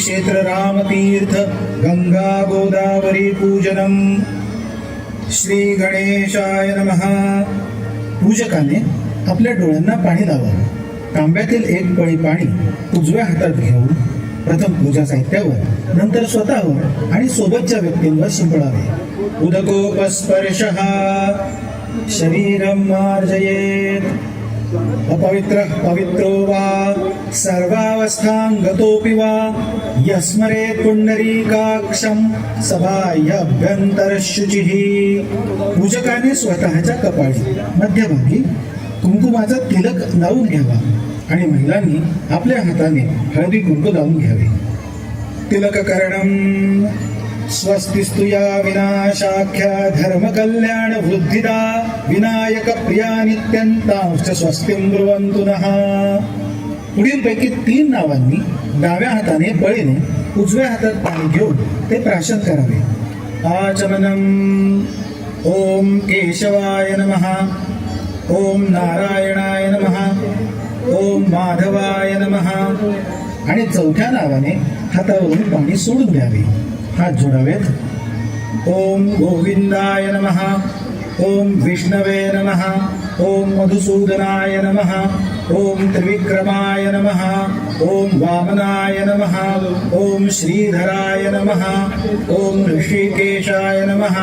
क्षेत्र रामतीर्थ गंगा गोदावरी पूजनम. श्री गणेशाय नमः. पूजकाने आपल्या डोळ्यांना पाणी लावावे. तांब्यातील एक पळी पाणी उजव्या हातात घेऊन प्रथम पूजा साहित्यावर, नंतर स्वतःवर आणि सोबतच्या व्यक्तींवर शिंपडावे. उदकोपस्पर्शः शरीरं मार्जयेत्. अपवित्रः पवित्रो वा सर्वावस्थां गतोऽपि वा यस्मरेत् पुंडरीकाक्षं सबाह्याभ्यन्तरशुचिः. पूजकाने स्वतःच्या कपाळी मध्यभागी कुंकुमाचा तिलक लावून घ्यावा आणि महिलांनी आपल्या हाताने हळदी कुंकू लावून घ्यावे. तिलककरणं स्वस्तिस्तु या विनाशाख्या धर्मकल्याण वृद्धिदा विनायक प्रिया नित्यंतांश्च स्वस्तिं ब्रुवन्तु नः. पुढीलपैकी 3 नावांनी डाव्या हाताने बळीने उजव्या हातात पाणी घेऊन ते प्राशन करावे. आचमनम्. ओम केशवाय नमः. ओम नारायणाय नमः. ओम माधवाय नमः. आणि 4थ्या नावाने हातावरून पाणी सोडून द्यावे. हात जोडावेत. ओम गोविंदाय नमः. ओम विष्णवे नमः. ओम मधुसूदनाय नमः. ओम त्रिविक्रमाय नमः. ओम वामनाय नमः. ओम श्रीधराय नमः. ओम ऋषिकेशाय नमः.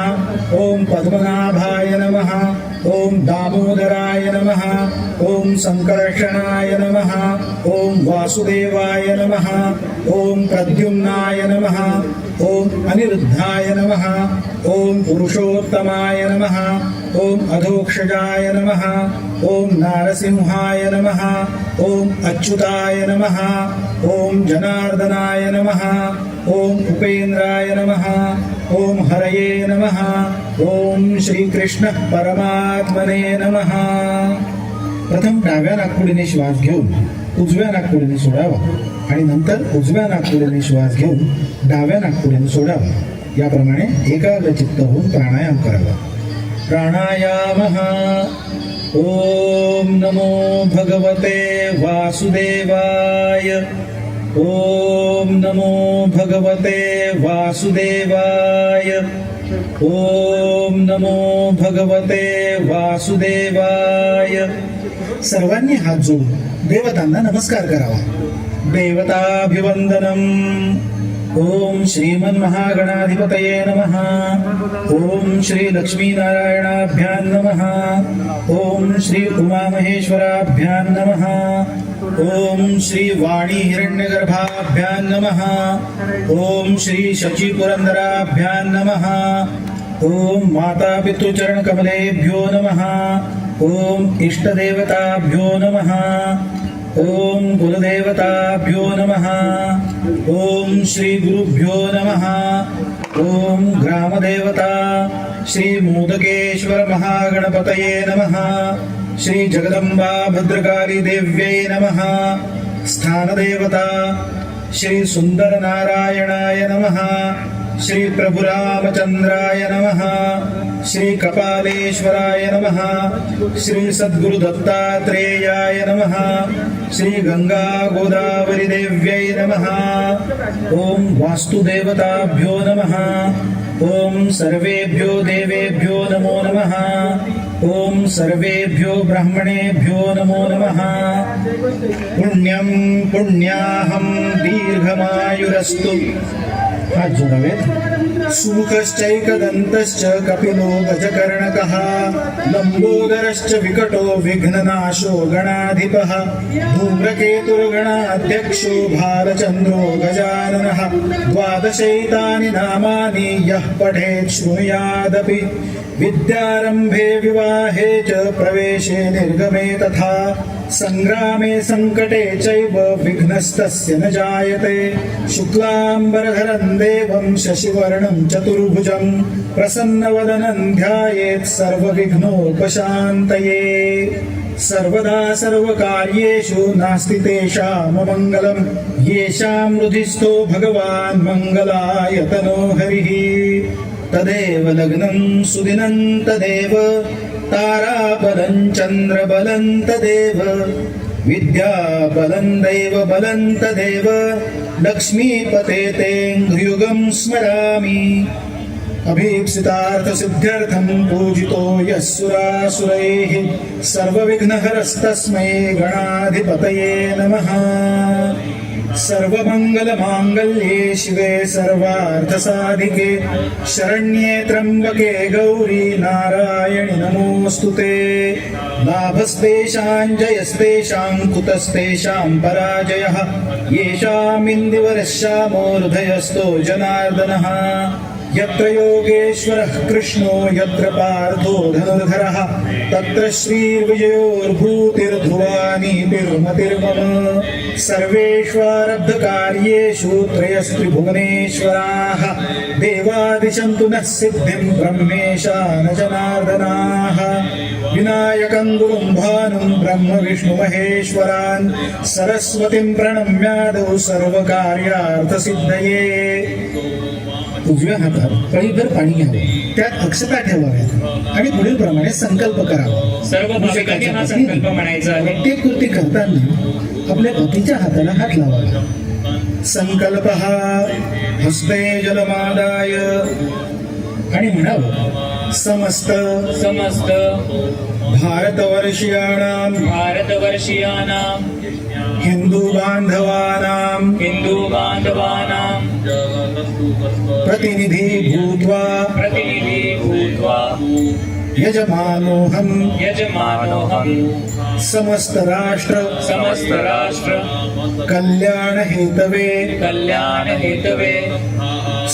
ओम पद्मनाभाय नमः. ओम दामोदराय नमः. ओम संकर्षणाय नमः. ओम वासुदेवाय नमः. ओम प्रद्युम्नाय नमः. ओम अनिरुद्धाय नमः. ओम पुरुषोत्तमाय नमः. ओम अधोक्षजाय नमः. ओम नारसिंहाय नमः. ओम अच्युताय नमः. ओम जनार्दनाय नमः. ओम उपेंद्राय नमः. ओम हरये नमः. ओम श्रीकृष्ण परमात्मने नमः. प्रथम डाव्या नाकपुडीने श्वास घेऊन उजव्या नाकपुडीने सोडावा आणि नंतर उजव्या नाकपुडीने श्वास घेऊन डाव्या नाकपुडीने सोडावा. याप्रमाणे एकाग्रचित्त होऊन प्राणायाम करावा. प्राणायामः. ओम नमो भगवते वासुदेवाय. ओम नमो भगवते वासुदेवाय. ओम नमो भगवते वासुदेवाय. सर्वांनी हात जोडून देवतांना नमस्कार करावा. देवताभिवंदनम्. ओम श्रीमन्महागणाधिपतये नमः. ओम श्री लक्ष्मीनारायणाभ्यां नमः. ओम श्री उमामहेश्वराभ्यां नमः. ओम श्री वाणी हिरण्यगर्भाभ्यां नमः. ओम श्री शचीपुरंदराभ्यां नमः. ओम माता पितृचरणकमलेभ्यो नमः. ओम इष्टदेवताभ्यो नमः. ओम कुलदेवताभ्यो नमः. ओम श्री गुरुभ्यो नमः. ओम ग्रामदेवता श्री मोदकेश्वर महागणपतये नमः. श्री जगदंबा भद्रकाली देव्यै नमः. स्थानदेवता श्री सुंदर नारायणाय नमः. श्री प्रभुरामचंद्राय नमः. श्री कपालेश्वराय नमः. श्री सद्गुरु दत्तात्रेयाय नमः. श्री गंगा गोदावरी देव्यै नमः. ओम वास्तुदेवताभ्यो नमः. ओम सर्वेभ्यो देवेभ्यो नमो नमः. ओम सर्वेभ्यो ब्राह्मणेभ्यो नमो नमः. पुण्यं पुण्याहं दीर्घमायुरस्तु. हात जोडावेत. सुमुखश्चैकदन्तश्च कपिलो गजकर्णकः. लंबोदरश्च विकटो विघ्ननाशो गणाधिपः. धूम्रकेतुर्गणाध्यक्षो भालचन्द्रो गजाननः. 12 नामानि यः पठेत् शृणुयादपि. विद्यारम्भे विवाहे च प्रवेशे निर्गमे तथा. संग्रामे संकटे चैव विघ्नस्तस्य न जायते. शुक्लाम्बरधरं देवं शशिवर्णं चतुर्भुजं. प्रसन्नवदनं ध्यायेत् सर्वविघ्नोपशान्तये. सर्वदा सर्वकार्येषु नास्ति तेषाममङ्गलं. येषां हृदिस्थो भगवान् मङ्गलायतनो हरिः. तदेव लग्नं सुदिनं तदेव ताराबलं चन्द्रबलं तदेव. विद्या बलं दैव बलं तदेव लक्ष्मीपते तेऽङ्घ्रियुगं स्मरामि अभीप्सितार्थसिद्ध्यर्थं पूजितो यः सुरासुरैः सर्वविघ्नहरस्तस्मै गणाधिपतये नमः सर्वमङ्गलमाङ्गल्ये शिवे सर्वार्थसाधिके शरण्ये त्र्यम्बके गौरी नारायणि नमोऽस्तुते लाभस्तेषां जयस्तेषां कुतस्तेषां पराजयः येषामिन्दिवरश्यामो हृदयस्थो जनार्दनः यत्र योगेश्वरः कृष्णो यत्र पार्थो धनुर्धरः तत्र श्रीर्विजयोर्भूतिर्ध्रुवानीतिर्मतिर्मम सर्वेष्वारब्धकार्येषु त्रयस्त्रिभुवनेश्वराः देवादिशन्तु नः सिद्धिं ब्रह्मेशा न जनार्दनाः विनायकं गुरुं भानुं ब्रह्म विष्णुमहेश्वरान् सरस्वतीं प्रणम्यादौ सर्वकार्यार्थसिद्धये उजव्या हातात कळीभर पाणी घ्यावं, त्यात अक्षता ठेवाव्यात आणि पुढील प्रमाणे संकल्प करावा. सर्व भाविकांनी हा संकल्प म्हणायचा आहे. प्रत्येक कृती करताना आपल्या पतीच्या हाताला हात लावावा. संकल्प हस्ते जलमादाय आणि म्हणावं समस्त भारतवर्षीयाणां हिंदू बांधवानां प्रतिनिधी भूत्वा यजमानोऽहं समस्त राष्ट्र कल्याण हेतवे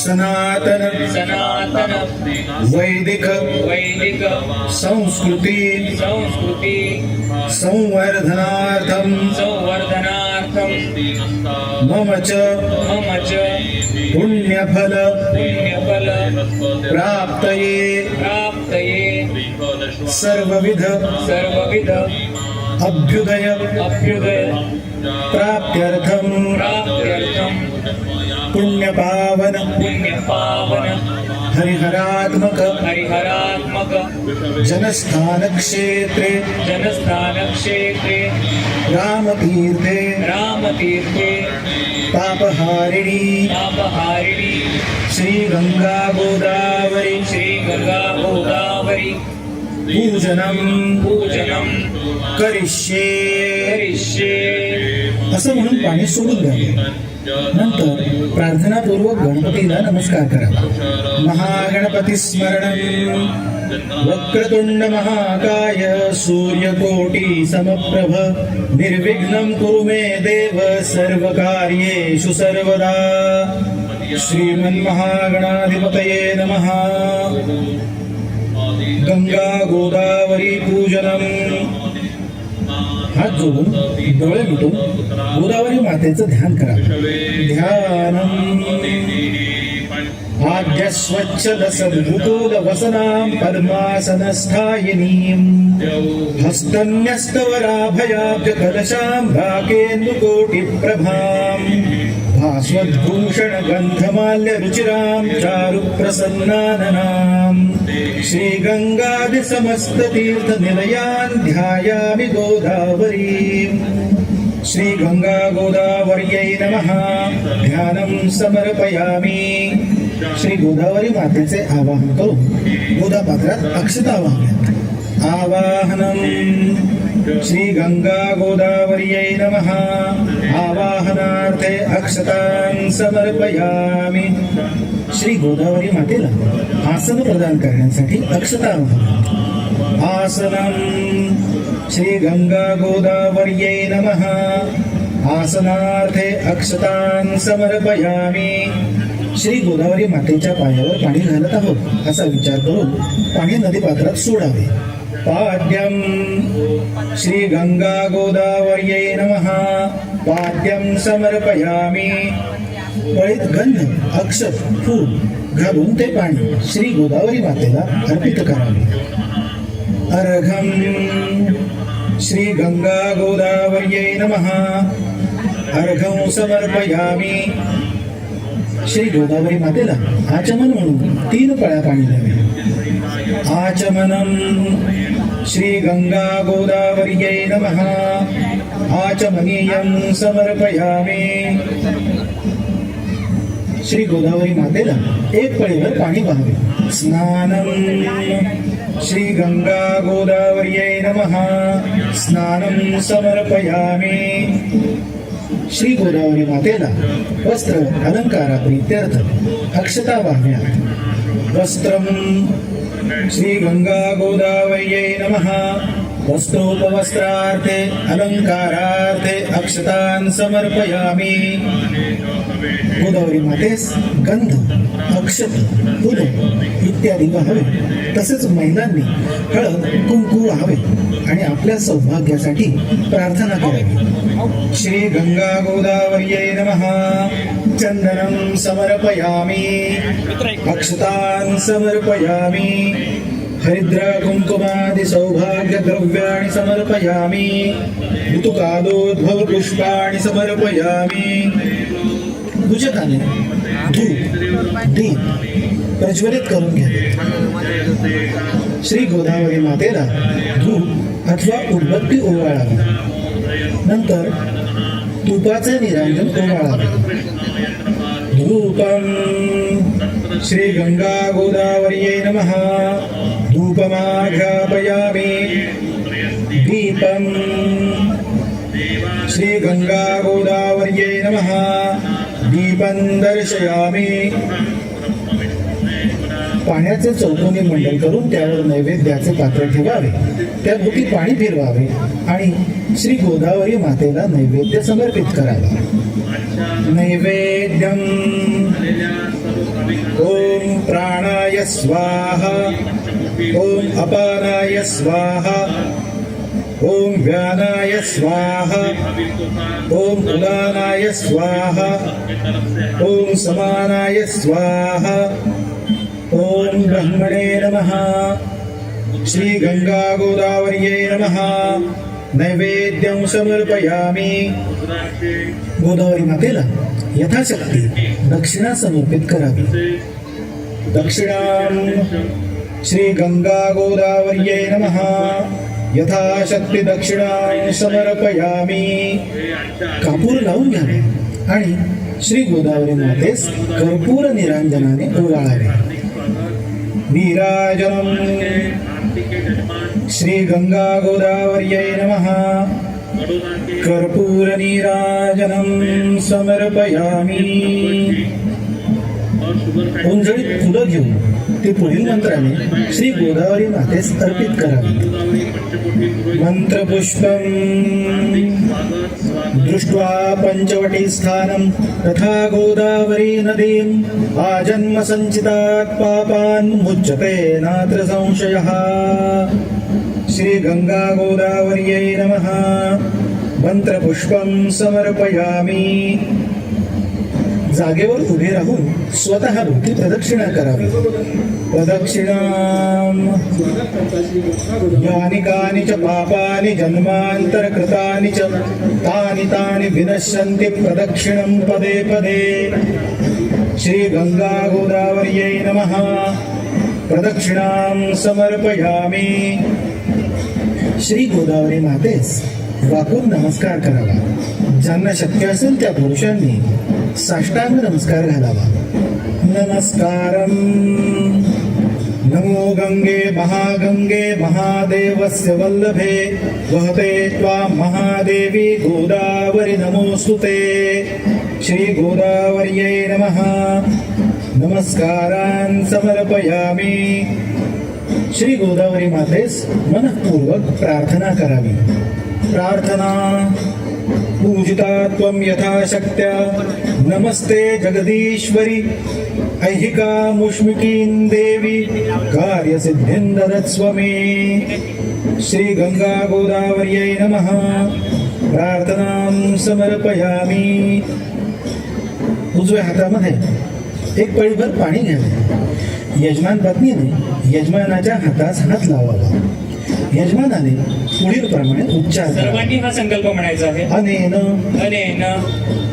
सनातन वैदिक संस्कृती संवर्धनार्थं मम च पुण्यफल प्राप्तये सर्वविध अभ्युदय प्राप्त्यर्थं पुण्यपावन हरिहरात्मक जनस्थानक्षेत्रे रामतीर्थे पापहारिणी श्रीगंगा गोदावरी पूजनं करिष्ये असं म्हणून पाणी सोडून द्यावे. नंतर प्रार्थनापूर्वक गणपतीला नमस्कार करावा. महागणपती स्मरणं वक्रतुंड महाकाय सूर्यकोटि समप्रभ निर्विघ्नं कुरु मे देव सर्वकार्येषु सर्वदा. श्रीमन्महागणाधिपतये नमः. गंगा गोदावरी पूजनम. हात जोडून डोळे मिटून गोदावरी मातेचं ध्यान करा. ध्यानम आद्य स्वच्छल सद्भुतोल वसनां पद्मासनस्थायिनीं हस्तन्यस्तवराभयाब्ज कलशां भाकेन्दुकोटिप्रभां भास्वद्भूषण गन्धमाल्य रुचिरां चारुप्रसन्नाननां श्रीगंगादि समस्त तीर्थ निलयान् ध्यायामि गोदावरीम्. श्रीगंगा गोदावर्यै नमः. ध्यानं समर्पयामि. श्री गोदावरी मातेचे आवाहन करून गोदापात्रात अक्षता वाहूयात. आवाहनम. श्री गंगा गोदावर्यै नमः. आवाहनार्थे अक्षतां समर्पयामि. श्री गोदावरी मातेला आसन प्रदान करण्यासाठी अक्षता वाहूयात. आसनम. श्री गंगा गोदावर्यै नमः. आसनार्थे अक्षतां समर्पयामि. श्री गोदावरी मातेच्या पायावर पाणी घालत आहोत असा विचार करून पाणी नदीपात्रात सोडावे. पाद्यम. श्री गंगा गोदावर्यै नमः. पाद्यम समर्पयामि. पळीत गंध अक्षत फूल घालून ते पाणी श्री गोदावरी मातेला अर्पित करावे. अर्घम. श्री गंगा गोदावर्यै नमः. अर्घं समर्पयामि. श्री गोदावरी मातेला आचमन म्हणून 3 पळ्या पाणी द्यावे. आचमनम. श्री गंगा गोदावर्यै नमः. आचमनीयं समर्पयामि. श्री गोदावरी मातेला एक पळीवर पाणी वाहावे. स्नानम श्री गंगा गोदावर्यै नमः. स्नानम समर्पयामि. श्री गोदावरी मातेला वस्त्र अलंकारा प्रीत्यर्थ अक्षता वाहव्या. वस्त्रम श्री गंगा गोदावर्यै नमः. वस्त्रोपवस्त्रार्थे अलंकारार्थे अक्षतान् समर्पयामि. गोदावरी मातेस गंध, अक्षत, फुले इत्यादी वाहावे. तसेच महिलांनी हळद कुंकू वाहावे आणि आपल्या सौभाग्यासाठी प्रार्थना करावी. श्री गंगा गोदावर्यै नमः. चंदनं समर्पयामि. अक्षतान् समर्पयामि. हरिद्रा कुंकुमादि सौभाग्य द्रव्याणि समर्पयामि. ऋतुकालोद्भव पुष्पाणि समर्पयामि. पूजकाने धूप दीप प्रज्वलित करून घ्यावे. श्री गोदावरी मातेला धूप अथवा उदबत्ती ओवाळावी. नंतर तुपाचे निरांजन ओवाळावे. धूपम श्री गंगा गोदावर्यै नमः. धूपमाघ्रापयामि. दीपम श्री गंगा गोदावर्यै नमः. दीपं दर्शयामि. पाण्याचे चौकोनी मंडल करून त्यावर नैवेद्याचे पात्र ठेवावे. त्या भोवती पाणी फिरवावे आणि श्री गोदावरी मातेला नैवेद्य समर्पित करावा. नैवेद्यम ओम प्राणाय स्वाहा. ओम अपानाय स्वाहा. ओम व्यानाय स्वाहा. ओम उदानाय स्वाहा. ओम समानाय स्वाहा. ओम ब्रह्मणे नमः. श्री गंगा गोदावर्यै नमः. नैवेद्यं समर्पयामि. गोदावरी मातेला यथाशक्ती दक्षिणा समर्पित करावी. दक्षिणां श्री गंगा गोदावर्यै नमः. यथाशक्ती दक्षिणां समर्पयामि. कापूर लावून घ्यावे आणि श्री गोदावरी मातेस कर्पूर निरांजनाने ओवाळावे. नीराजनम श्री गंगा गोदावर्यै नमः. कर्पूर नीराजनं समर्पयामि. उंजळीत फुलं घेऊन ते पुढील मंत्राने श्री गोदावरी मातेस अर्पित करावी. मंत्रपुष्पं दृष्ट्वा पंचवटी स्थानं तथा गोदावरी नदीं आजन्म संचितात् पापान् मुच्यते नात्र संशयः. श्री गंगा गोदावर्यै नमः. मंत्रपुष्पं समर्पयामि. जागेवर उभे राहून स्वतः भोवती प्रदक्षिणा करावी. प्रदक्षिणां यानि कानि च पापानि जन्मांतर कृतानि च तानि तानि विनश्यन्ति प्रदक्षिणं पदे पदे. श्री गंगा गोदावर्यै नमः. प्रदक्षिणां समर्पयामि. श्री गोदावरी मातेस वाकून नमस्कार करावा. ज्यांना शक्य असेल त्या पुरुषांनी साष्टांग नमस्कार घालावा. नमस्कारम. नमो गंगे महागंगे महादेवस्य वल्लभे वहते त्वां महादेवी गोदावरी नमोस्तुते. श्री गोदावर्यै नमः. नमस्कारान् समर्पयामि. श्री गोदावरी मातेस मनःपूर्वक प्रार्थना करावी. प्रार्थना. पूजिता त्वं यथाशक्त्या. नमस्ते जगदीश्वरी. ऐहिकामुष्मिकीं देवी कार्यसिद्धिं ददत्स्व मे. श्री गंगा गोदावर्यै नमः. प्रार्थनां समर्पयामि. उजव्या हातामध्ये एक पळीभर पाणी घ्यावे. यजमान पत्नीने यजमानाच्या हातास हात लावावा. यजमानाने पुढील प्रमाणे उच्चार करा. सर्वांनी हा संकल्प म्हणायचा आहे. अनेन अनेन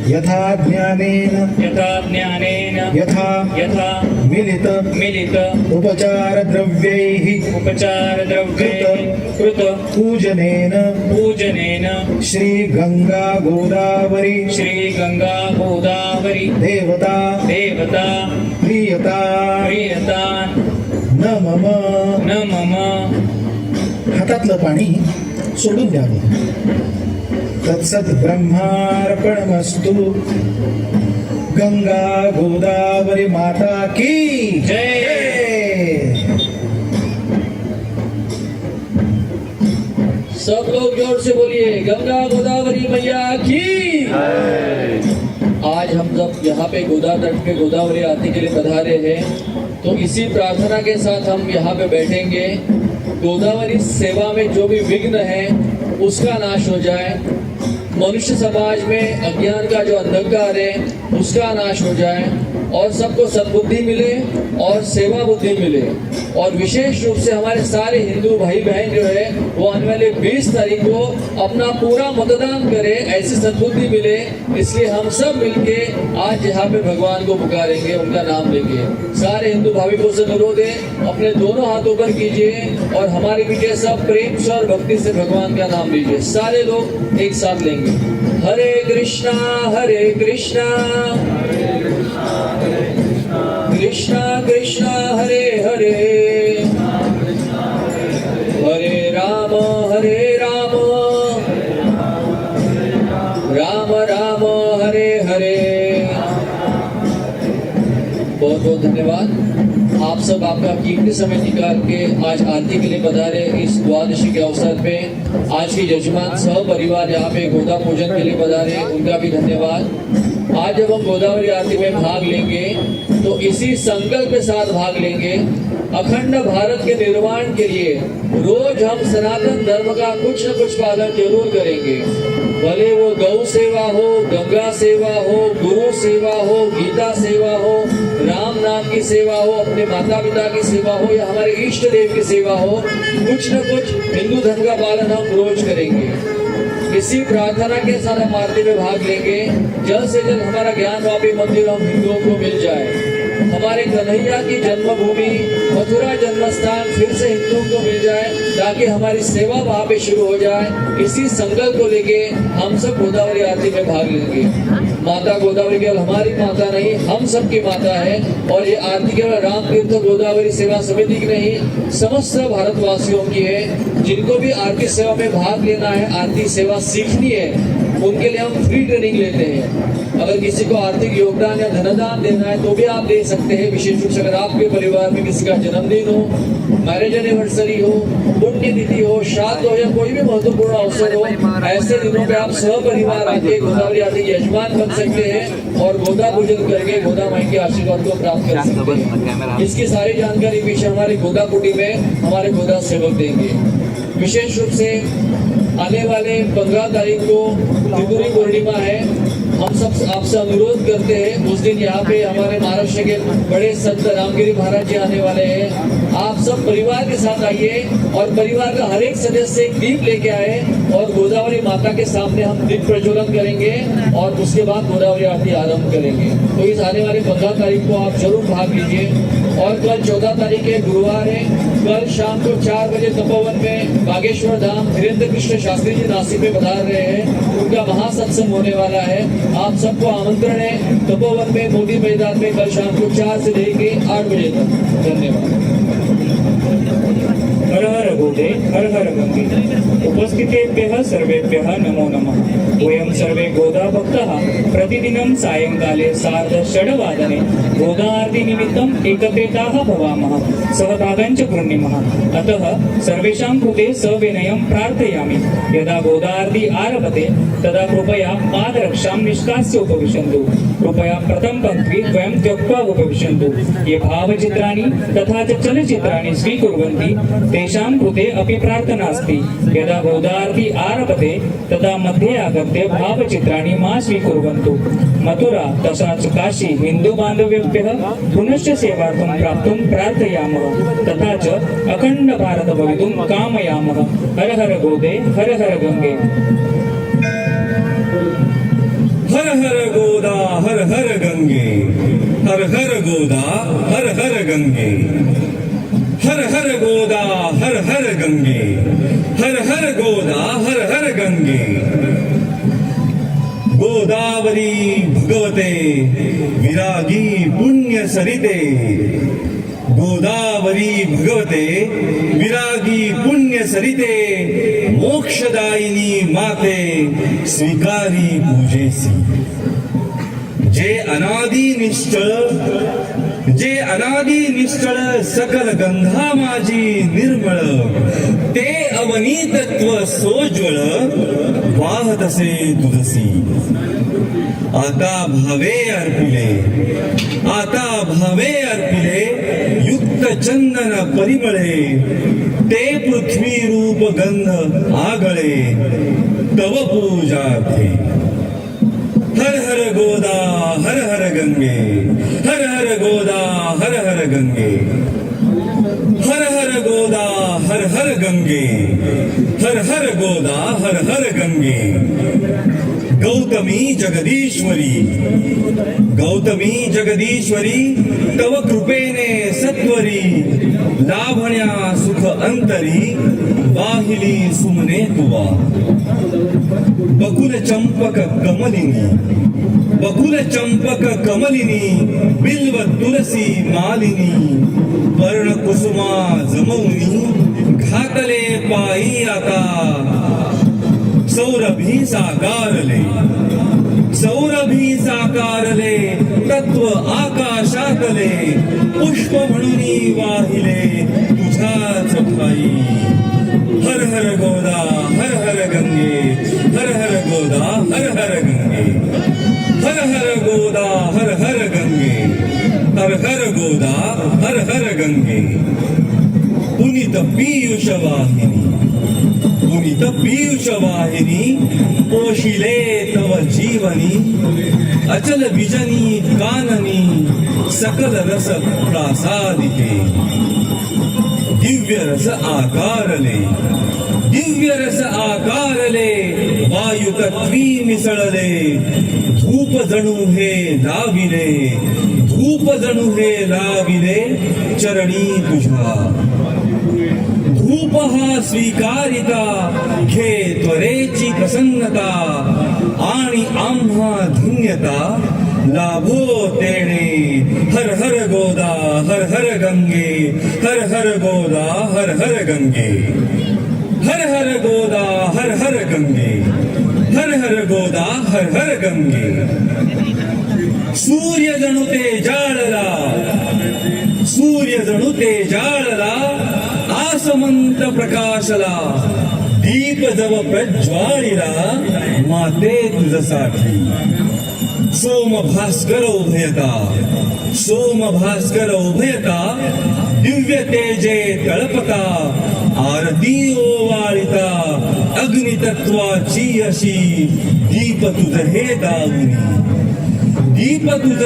यथा ज्ञानेन यथा ज्ञानेन यथा यथा मिलित मिलित उपचार द्रव्यैः उपचार द्रव्ये कृत पूजनेन पूजनेन श्री गंगा गोदावरी श्री गंगा गोदावरी देवता देवता प्रियता प्रियता न मम. न मम. हातातलं पाणी सोडून द्यावं. तत्सत ब्रह्मार्पणमस्तु. गंगा गोदावरी माता की जय. सब लोग जोर से बोलिए गंगा गोदावरी मैया की। आज हम जब यहाँ पे गोदा तट पे गोदावरी आरती के लिए पधारे हैं तो इसी प्रार्थना के साथ हम यहाँ पे बैठेंगे। गोदावरी सेवा में जो भी विघ्न है उसका नाश हो जाए, मनुष्य समाज में अज्ञान का जो अंधकार है उसका नाश हो जाए और सबको सद्बुद्धि मिले और सेवा बुद्धि मिले। और विशेष रूप से हमारे सारे हिंदू भाई बहन जो है वो आने वाले 20 तारीख को अपना पूरा मतदान करे, ऐसी सद्बुद्धि मिले। इसलिए हम सब मिलके आज यहाँ पे भगवान को पुकारेंगे, उनका नाम लेंगे। सारे हिंदू भाविकों से अनुरोध है अपने दोनों हाथ ऊपर कीजिए और हमारे पीछे सब प्रेम से और भक्ति से भगवान का नाम लीजिए। सारे लोग एक साथ लेंगे। हरे कृष्णा कृष्णा कृष्णा हरे हरे, हरे राम राम राम हरे हरे। बहुत बहुत धन्यवाद। आप सब आपका कीमती समय निकाल के आज आरती के लिए पधारे इस द्वादशी के अवसर पे। आज के यजमान सह परिवार यहाँ पे गोदा पूजन के लिए पधारे, उनका भी धन्यवाद। आज जब हम गोदावरी आरती में भाग लेंगे तो इसी संकल्प के साथ भाग लेंगे, अखंड भारत के निर्माण के लिए रोज हम सनातन धर्म का कुछ न कुछ पालन जरूर करेंगे। भले वो गौ सेवा हो, गंगा सेवा हो, गुरु सेवा हो, गीता सेवा हो, राम नाम की सेवा हो, अपने माता पिता की सेवा हो या हमारे इष्ट देव की सेवा हो, कुछ न कुछ हिंदू धर्म का पालन हम रोज करेंगे। इसी प्रार्थना के साथ हम आरती में भाग लेंगे। जल्द से जल्द हमारा ज्ञान वापी मंदिर हम हिंदुओं को मिल जाए, हमारे कन्हैया की जन्मभूमि मथुरा जन्मस्थान फिर से हिंदुओं को मिल जाए, ताकि हमारी सेवा वहाँ पे शुरू हो जाए। इसी संकल्प को लेके हम सब गोदावरी आरती में भाग लेंगे। माता गोदावरी केवल हमारी माता नहीं, हम सबकी माता है। और ये आरती केवल राम तीर्थ गोदावरी सेवा समिति की नहीं, समस्त भारतवासियों की है। जिनको भी आरती सेवा में भाग लेना है, आरती सेवा सीखनी है, उनके लिए हम फ्री ट्रेनिंग लेते हैं। अगर किसी को आर्थिक योगदान या धनदान देना है तो भी आप दे सकते हैं। विशेष रूप से अगर आपके परिवार में किसी का जन्मदिन हो, मैरिज एनिवर्सरी हो, पुण्यतिथि हो, श्राद्ध हो या कोई भी महत्वपूर्ण अवसर हो, ऐसे दिनों पे आप सहपरिवार आके गोदावरी आरती के यजमान बन सकते हैं और गोदा पूजन करके गोदा माई के आशीर्वाद को प्राप्त कर सकते हैं। इसकी सारी जानकारी पीछे हमारे गोदा कुटी में हमारे गोदा सेवक देंगे। विशेष रूप से आने वाले 15 तारीख को त्रिपुरी पूर्णिमा है। हम सब आपसे अनुरोध करते हैं, उस दिन यहाँ पे हमारे महाराष्ट्र के बड़े संत रामगिरी महाराज जी आने वाले हैं। आप सब परिवार के साथ आइए और परिवार का हर एक सदस्य एक दीप लेके आए और गोदावरी माता के सामने हम दीप प्रज्वलन करेंगे और उसके बाद गोदावरी आरती आरंभ करेंगे। तो इस आने वाले 15 तारीख को आप जरूर भाग लीजिए। और कल 14 तारीख है, गुरुवार है। कल शाम को 4 बजे तपोवन में बागेश्वर धाम धीरेन्द्र कृष्ण शास्त्री जी नासिक में पधार रहे हैं, उनका महासत्संग होने वाला है। आप सबको आमंत्रण है तपोवन में मोदी मैदान में कल शाम को 4 से लेकर 8 बजे तक। धन्यवाद। हर हर भूते हर हर गंगे उपस्थितेभ्यः सर्वेभ्यः नमो नमः। वयं सर्वे गोदा भक्तः प्रतिदिनं सायंकाले 6:30 गोदा आरती निमित्तम् एकत्रिताः भवामः, सहभागञ्च गृह्णीमः। अतः सर्वेषां कृते सविनयं प्रार्थयामि, यदा गोदा आरती आरभते तदा कृपया पादरक्षां निष्कास्य उपविशन्तु। कृपया प्रथम पंक्ति द्वयं त्यक्त्वा उपविशन्तु। ये भावचित्राणि तथा च चलचित्राणि स्वीकुर्वन्ति तेषां कृते अपि प्रार्थनास्ति यदा गोदार्ति आरभते तदा मध्ये आगत्य भावचित्राणि मा स्वीकुर्वन्तु मथुरा तथाच काशी हिंदू बांधव्येभ्यः पुनश्च सेवार्थं प्राप्तुं प्रार्थयामः तथा च अखंड भारत भवितुं कामयामः हर हर गोदे हर हर गंगे हर हर गोदा हर हर गंगे हर हर गोदा हर हर गंगे हर हर गोदा हर हर गंगे हर हर गोदा हर हर गंगे गोदावरी भगवते विरागी पुण्य सरिते गोदावरी भगवते विरागी पुण्य सरिते मोक्षदायिनी माते स्वीकारी पूजेसी जे अनादि निश्चळ सकल गंधा माझी निर्मळ ते अवनीतत्व सोज्वळ वाहतसे तुझसी आता भावे अर्पिले युक्त चंदन परिमळे ते पृथ्वी रूप गंध आगळे तव पूजार्थे हर हर गोदा हर हर गंगे हर हर गोदा हर हर गंगे हर हर गोदा हर हर गंगे हर हर गोदा हर हर गंगे गौतमी जगदीश्वरी तव कृपेने सत्वरी लाभण्या सुख अंतरी वाहिली सुमने तुवा बकुल चंपक कमलिनी बिल्व तुलसी मालिनी वर्ण कुसुमा जमवनी घातले पायी आता सौरभी साकारले तत्व आकाशातले पुष्प म्हणून वाहिले तुझ्याच ठाई हर हर गोदा हर हर गंगे हर हर गोदा हर हर गंगे हर हर गोदा हर हर गंगे हर हर गोदा हर हर गंगे पुनीत पीयूष वाहिनी पोशिले तव जीवनी अचल विजनी काननी सकल रस प्रासादिके दिव्य रस आकारले वायु तत्वी मिसळले धूप जणू हे लाविले चरणी तुझ्या धूप हा स्वीकारिता घे त्वरेची प्रसन्नता आणि आम्हा धन्यता लाभो तेणे हर हर गोदा हर हर गंगे हर हर गोदा हर हर गंगे हर हर गोदा हर हर गंगे हर हर गोदा हर हर गंगे सूर्य जणू ते जाळला आसमंत प्रकाशला दीप जव प्रज्वाळीला माते तुझसाठी सोम भास्कर उभयता दिव्य तेजे तळपता आरती ओवाळिता अग्नितत्वाची अशी दीप तुझ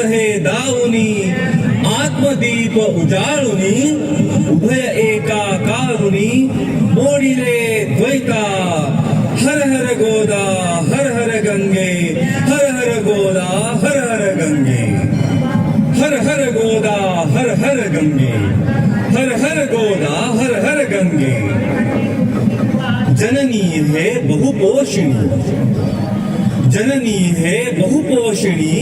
हे दावुनी आत्मदीप उजाळुनी उभय एकाकारुनी मोडिले द्वैता हर हर गोदा हर हर गंगे हर हर गोदा हर हर गंगे हर हर गोदा हर हर गंगे हर हर गोदा हर हर गंगे जननी हे बहुपोषिणी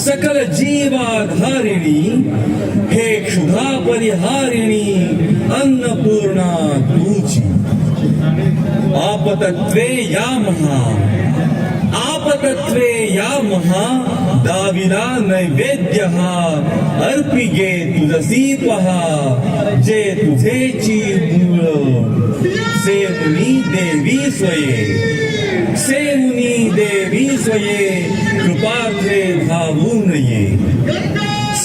सकल जीवाधारिणी हे क्षुधा परिहारिणी अन्नपूर्णा तुझी आपतत्वे या महा दाविला नैवेद्य अर्पिगे तुझसी पहा जे तुझेची मूळ सेवनी देवी स्वये कृपार्थे धावू नये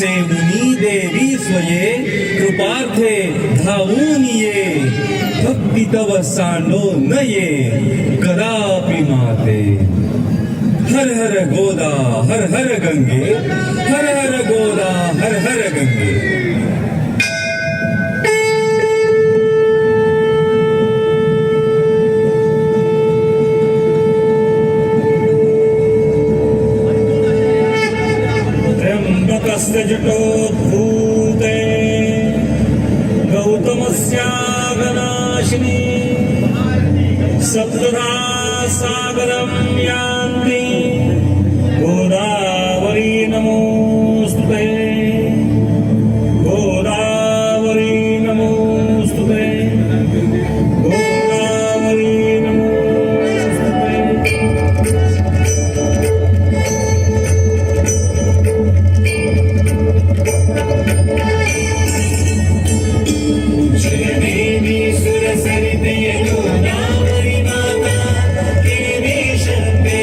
असे मुनी देवी स्वये कृपार्थे धावून ये भक्ती तव सांडो नये कदापि माते हर हर गोदा हर हर गंगे हर हर गोदा हर हर गंगे त्र्यंबकस्य जटोद्भूते गौतमस्यागनाशिनी सप्तधा सागरं यान्ति गोदावरी नमोस्तुते गोदावरी नमोस्तुते गोदावरी नमोस्तुते जय देवी सुरसरिते गोदावरी माता देवी शक्ति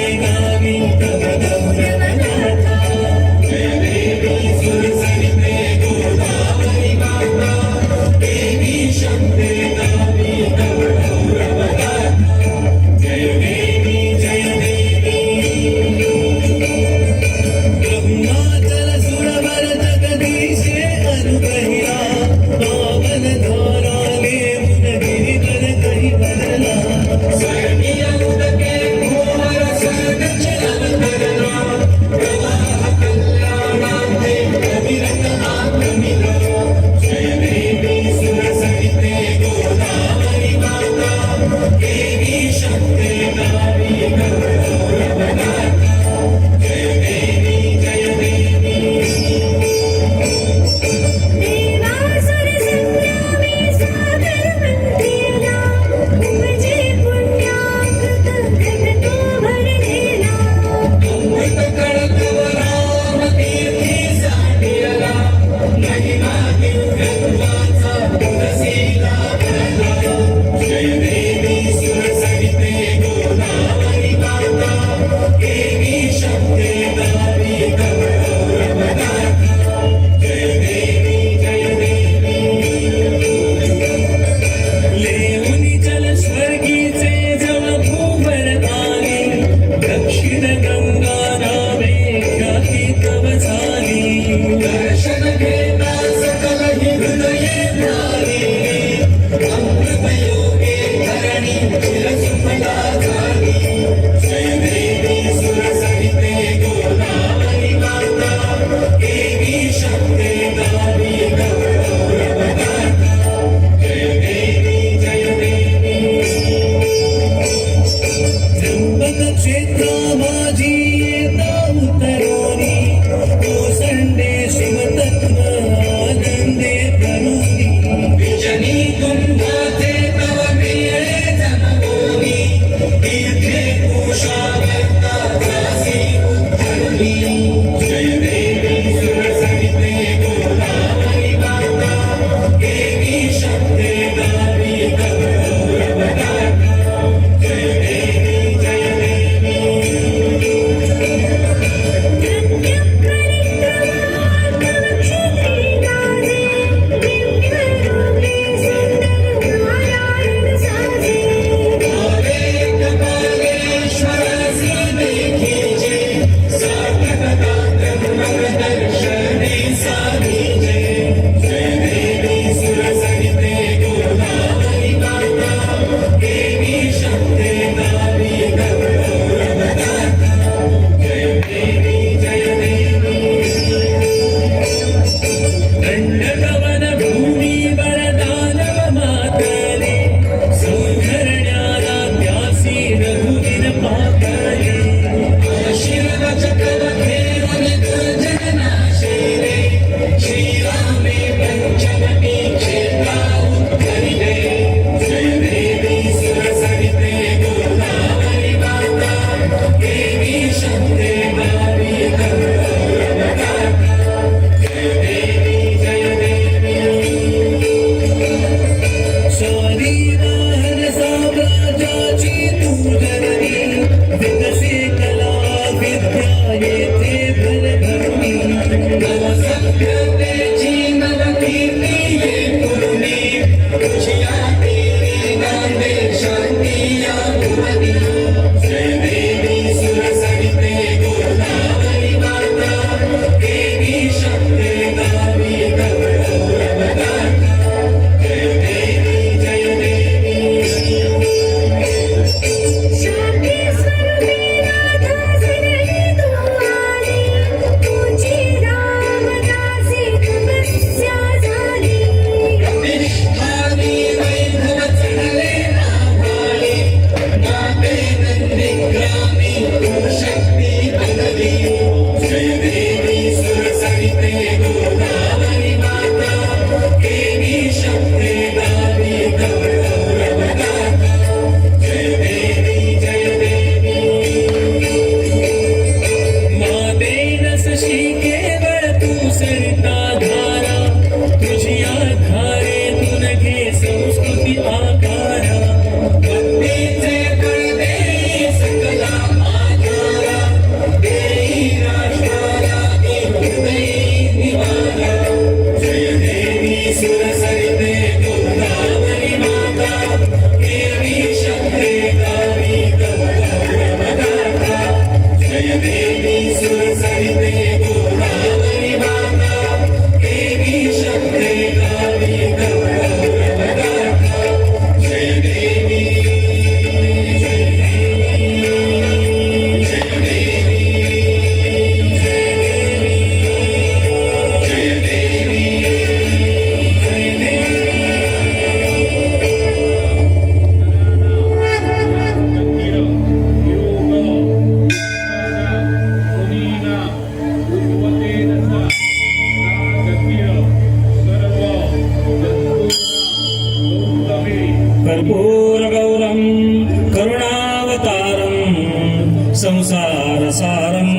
संसारसारं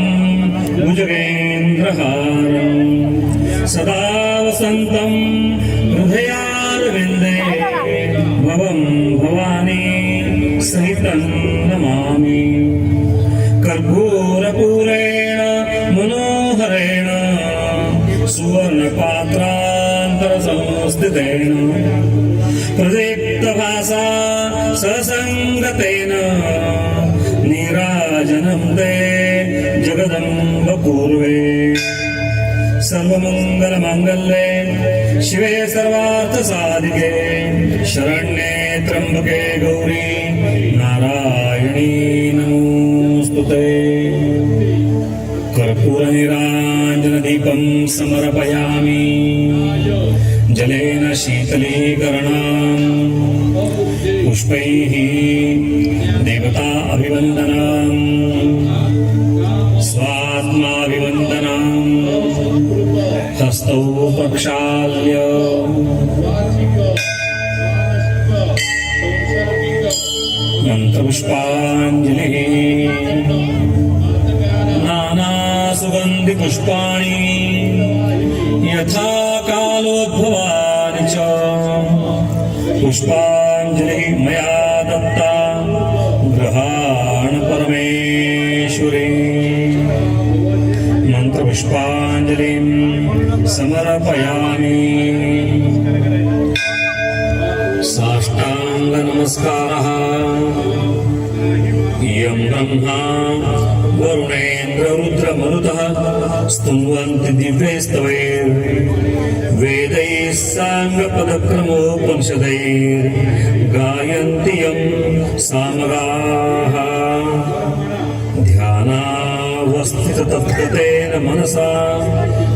भुजगेन्द्रहारं सदा वसन्तं हृदयारविन्दे भवं भवानी सहितं नमामि कर्पूरपूरेण मनोहरेण सुवर्णपात्रान्तरसंस्थितेन प्रदीप्तभासा ससङ्गतेन नीराजनं ते जगदम्बपूर्वे सर्वमङ्गलमाङ्गल्ये शिवे सर्वार्थसाधिके शरण्ये त्र्यम्बके गौरी नारायणी नमोऽस्तुते कर्पूरनिराञ्जनदीपं समर्पयामि जलेन शीतलीकरणम् पुष्पैः देवता अभिवन्दनम् स्वात्माभिवन्दनम् हस्तौ प्रक्षाल्य मन्त्रपुष्पाञ्जलिः नानासुगन्धिपुष्पाणि यथा कालोद्भवानि च पुष्पाञ्जलिः मया दत्ता गृहाण परमेश्वरी मन्त्रपुष्पाञ्जलिं समर्पयामि साष्टाङ्गनमस्कारः यं ब्रह्मा वरुणेन्द्ररुद्रमरुतः स्तुवन्ति दिव्यैस्तवैर्वेदैः साङ्गपदक्रमोपनिषदैर्गायन्ति यं सामगाः ध्यानावस्थिततत्गतेन मनसा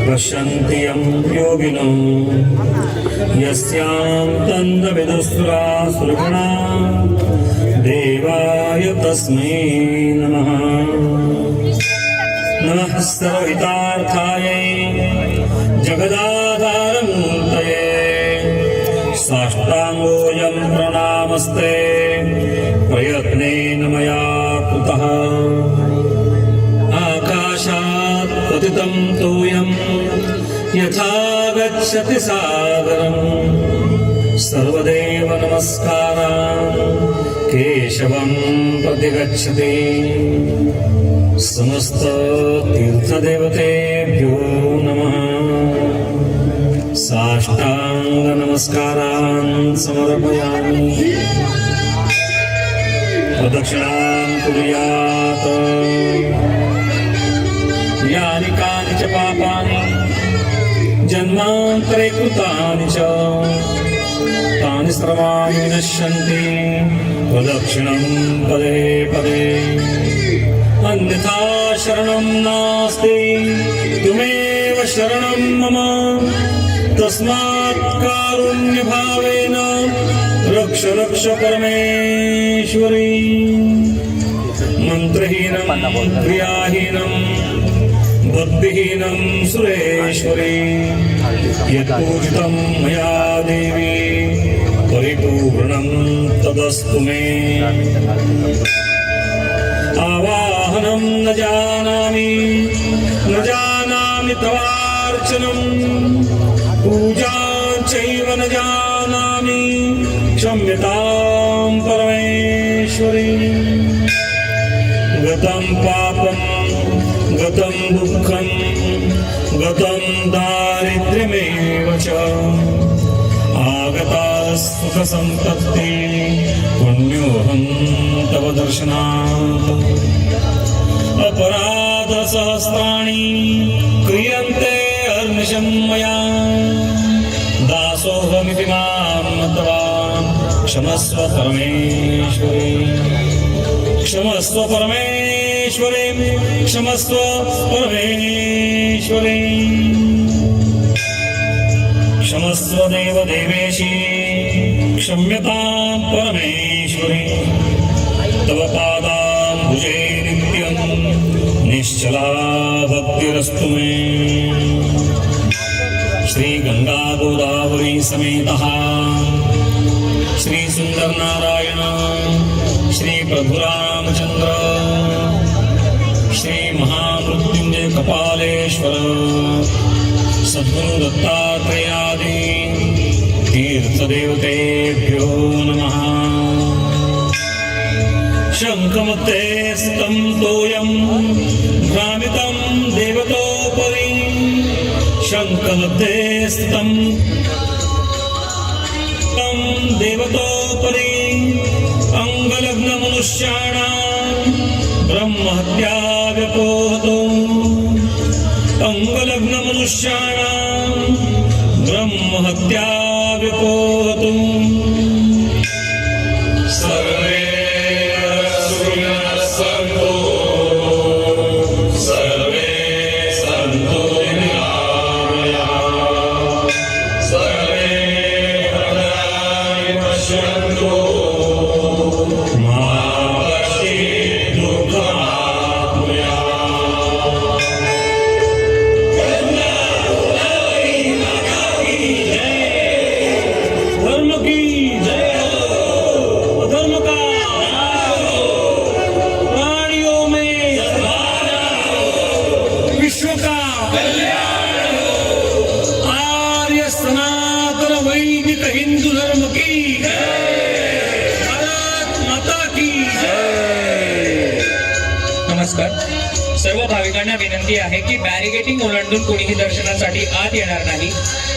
पश्यन्ति यं योगिनो यस्यां तन्त्रविदुःसुरासुरगणा देवाय तस्मै नमः नमः सर्वहितार्थायै जगदाधारमूर्तये साष्टाङ्गोऽयं प्रणामस्ते प्रयत्नेन मया कृतः आकाशात् पतितं तोयं यथा गच्छति सागरम् सर्वदेव नमस्कारान् केशवं प्रतिगच्छति समस्त तीर्थदेवतेभ्यो नमः साष्टांग नमस्कारान् समर्पयामि प्रदक्षिणां कुर्यात् यानि कानि च पापानि जन्मान्तरे कृतानि च तानि सर्वाणि विनश्यन्ति प्रदक्षिणं पदे पदे अन्यथा शरणं नास्ति त्वमेव शरणं मम तस्मात् कारुण्यभावेन रक्ष रक्ष परमेश्वरी मन्त्रहीनं क्रियाहीनं बुद्धिहीनं सुरेश्वरी यत्पूजितं मया देवी परिपूर्णं तदस्तु मे आवाहनं न जानामि तवार्चनं पूजां चैव न जानामि क्षम्यतां परमेश्वरी गतं पापं गतं दुःखं गतं दारिद्र्यमेव च आगता सुखसम्पत्ति पुण्योऽहं तव दर्शनात् अपराधसहस्राणि क्रियन्ते अहर्निशं मया दासोऽहमिति मां नत्वा क्षमस्व परमेश्वरी क्षमस्व परमेश्वरी क्षमस्व परमेश्वरी क्षमस्व देव देवेशी क्षम्यतां परमेश्वरी तव पादाम्बुजे नित्यं निश्चला भक्तिरस्तु मे श्री गंगा गोदावरी समेतः श्री सुंदर नारायण श्री प्रभु रामचंद्र परमेश्वर सद्गुरु दत्तात्रेयादि तीर्थदेवतेभ्यो नमः। शङ्खमध्ये स्तं तोयं भ्रामितं देवतोपरि शङ्खमध्ये स्तं देवतोपरि अङ्गलग्नमनुष्याणां ब्रह्महत्या व्यपोहतो अङ्गलग्नमनुष्याणां ब्रह्महत्या व्यपोहतो सर्वे सन्तो सर्वे सन्तो निरामयाः सर्वे भद्राणि पश्यन्तु मा कश्चित् दुःखमाप्नुयात्। धर्म की जय हो, अधर्म का नाश हो, प्राणियों में विश्व का कल्याण हो। आर्य सनातन वैदिक हिंदू धर्म की भारत माता की जय। नमस्कार. सर्व भाविकांना विनंती आहे की बॅरिगेटिंग ओलांडून कोणीही दर्शनासाठी आत येणार नाही.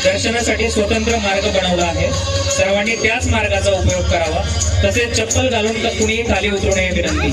दर्शनासाठी स्वतंत्र मार्ग बनवला आहे. सर्वांनी त्याच मार्गाचा उपयोग करावा. तसेच चप्पल घालून तर कुणीही खाली उतरू नये विनंती.